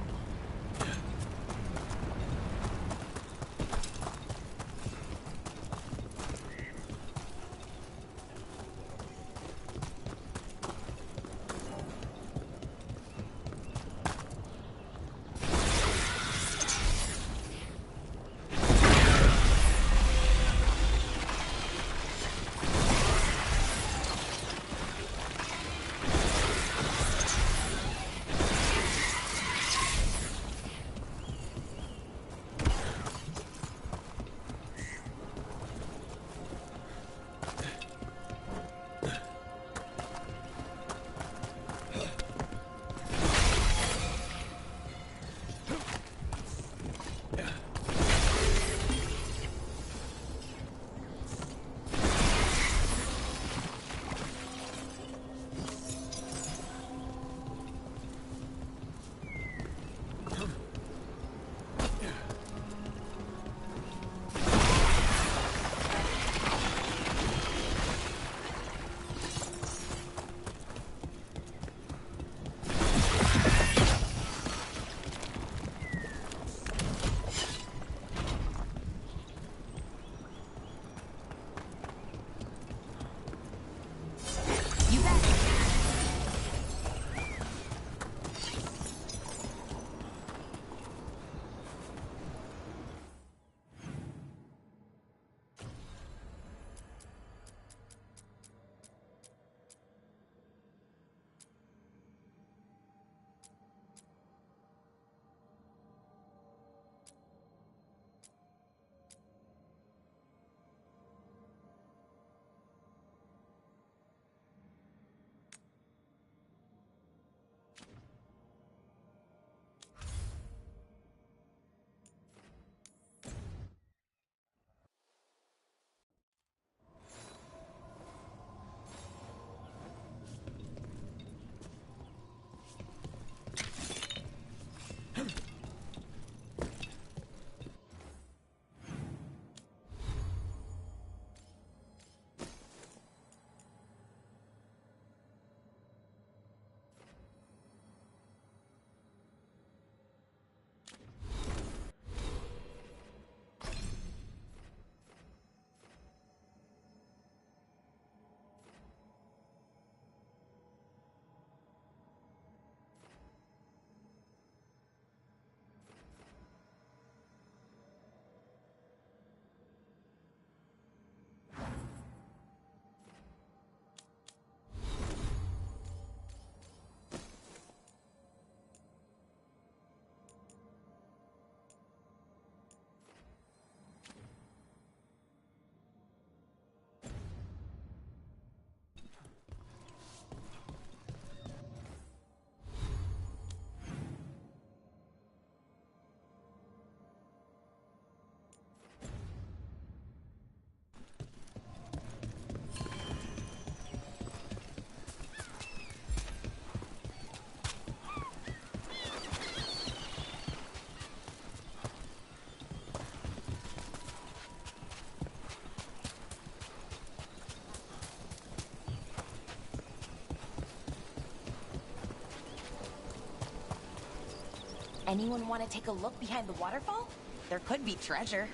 Anyone want to take a look behind the waterfall? There could be treasure.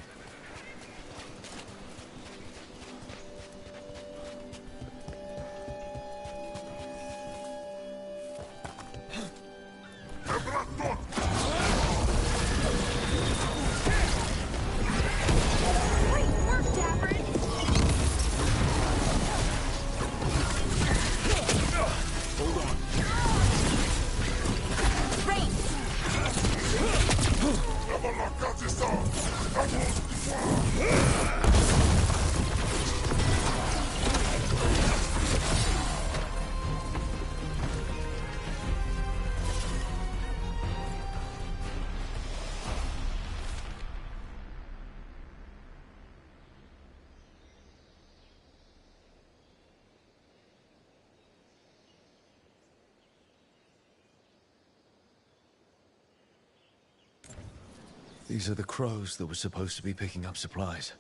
These are the crows that were supposed to be picking up supplies.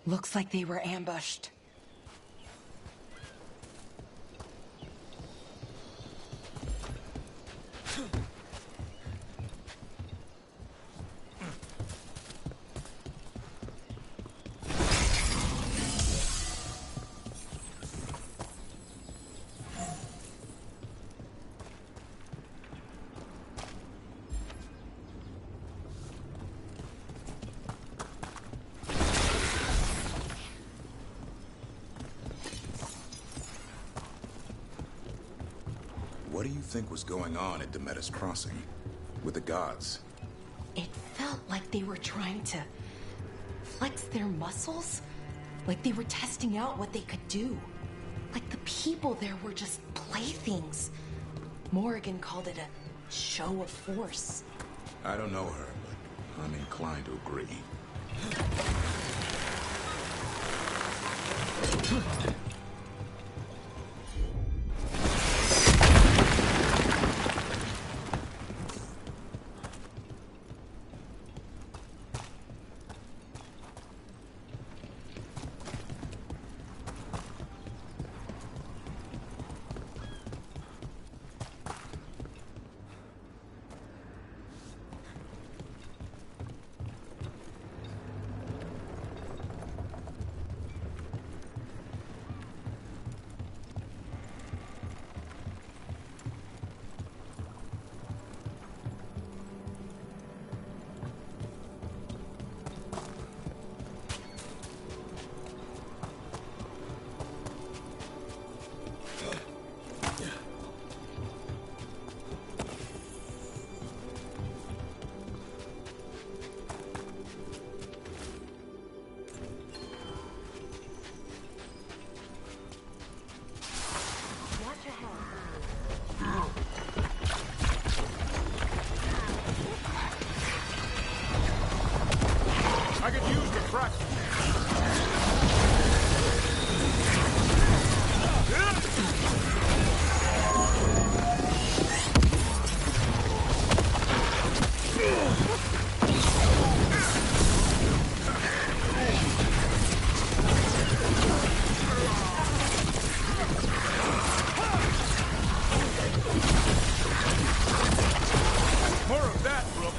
Looks like they were ambushed. think was going on at Demeter's Crossing? With the gods? It felt like they were trying to flex their muscles. Like they were testing out what they could do. Like the people there were just playthings. Morrigan called it a show of force. I don't know her, but I'm inclined to agree. I could use the practice. More of that, Brooke.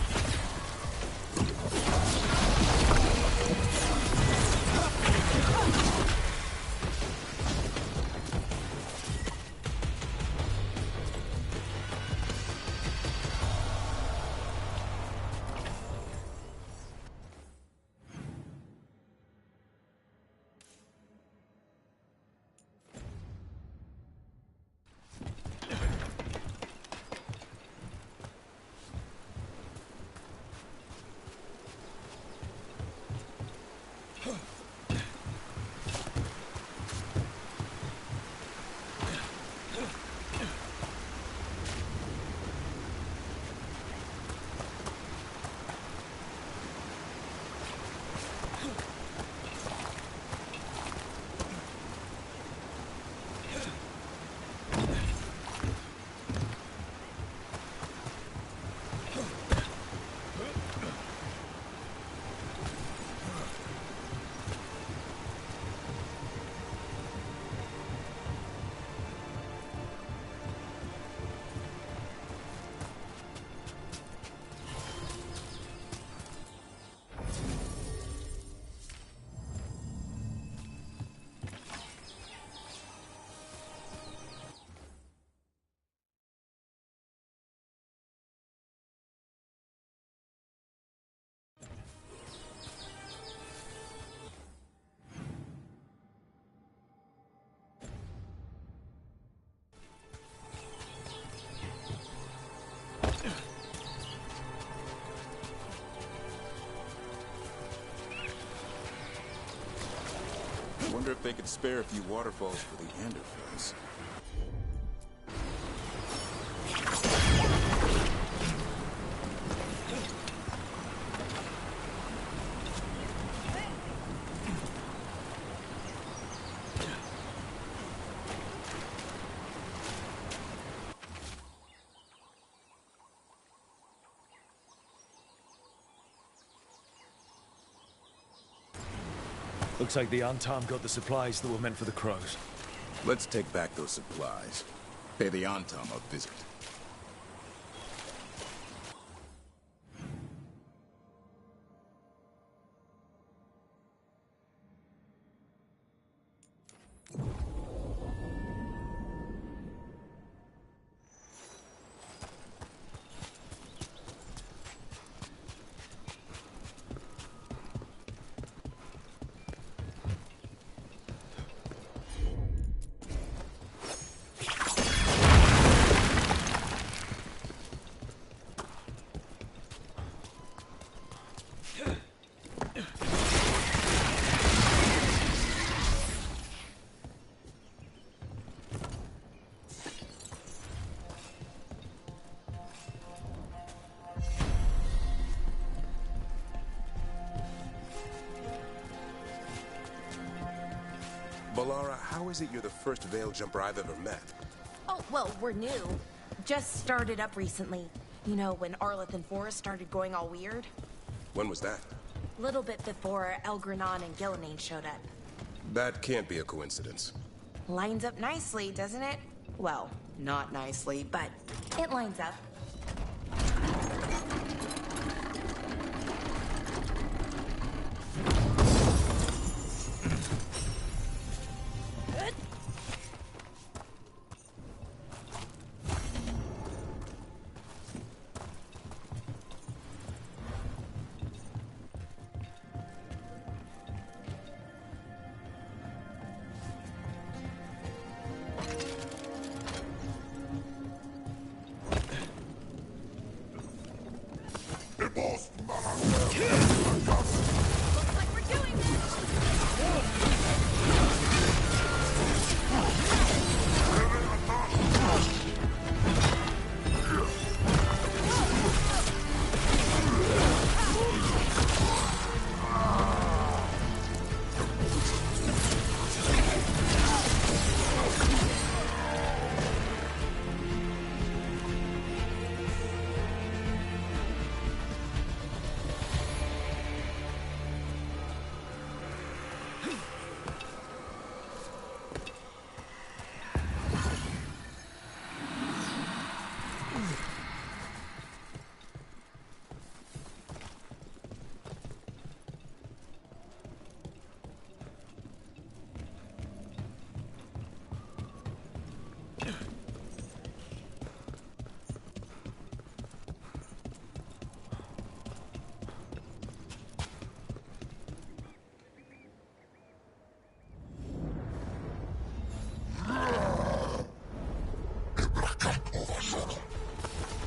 Wonder if they could spare a few waterfalls for the Anderfills. Looks like the Antam got the supplies that were meant for the crows. Let's take back those supplies. Pay the Antam a visit. Lara, how is it you're the first veil jumper I've ever met? Oh, well, we're new. Just started up recently. You know, when Arleth and Forrest started going all weird? When was that? Little bit before Elgranon and Gillenane showed up. That can't be a coincidence. Lines up nicely, doesn't it? Well, not nicely, but it lines up.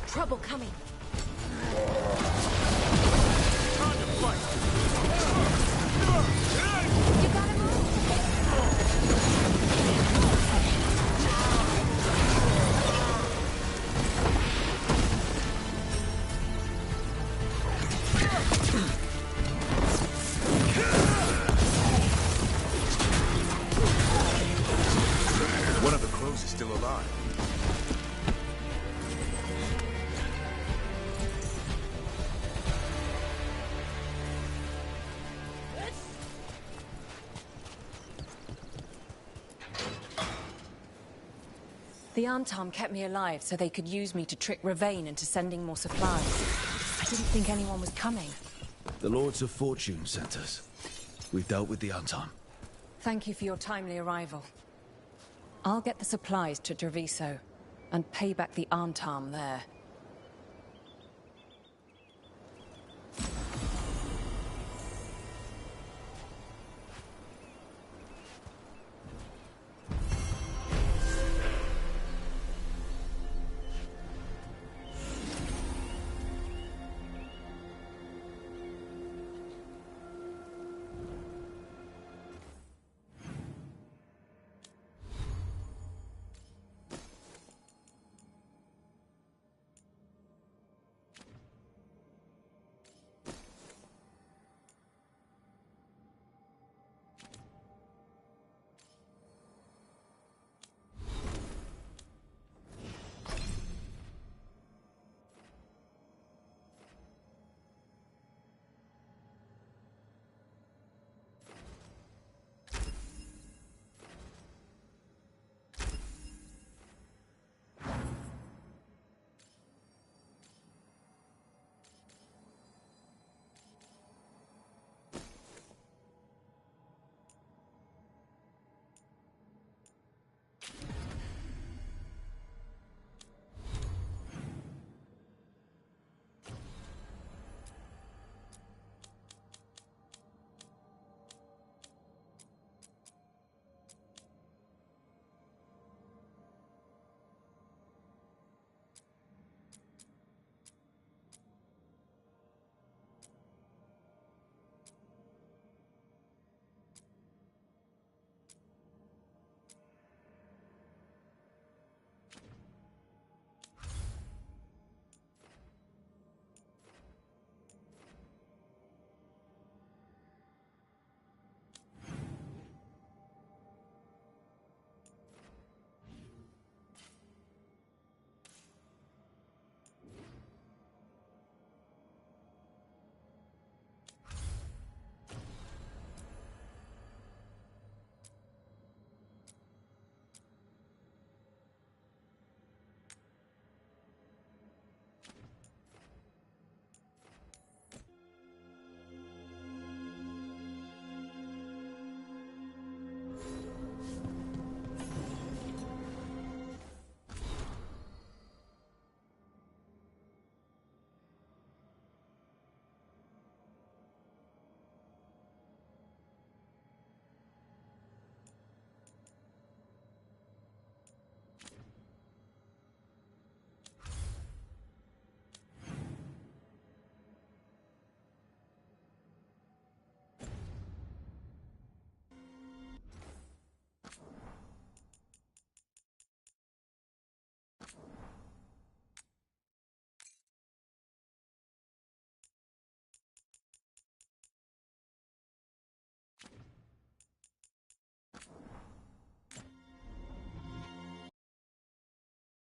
Trouble coming. Time to fight. You gotta move. One of the crows is still alive. The Antam kept me alive so they could use me to trick Ravain into sending more supplies. I didn't think anyone was coming. The Lords of Fortune sent us. We've dealt with the Antam. Thank you for your timely arrival. I'll get the supplies to Treviso and pay back the Antam there.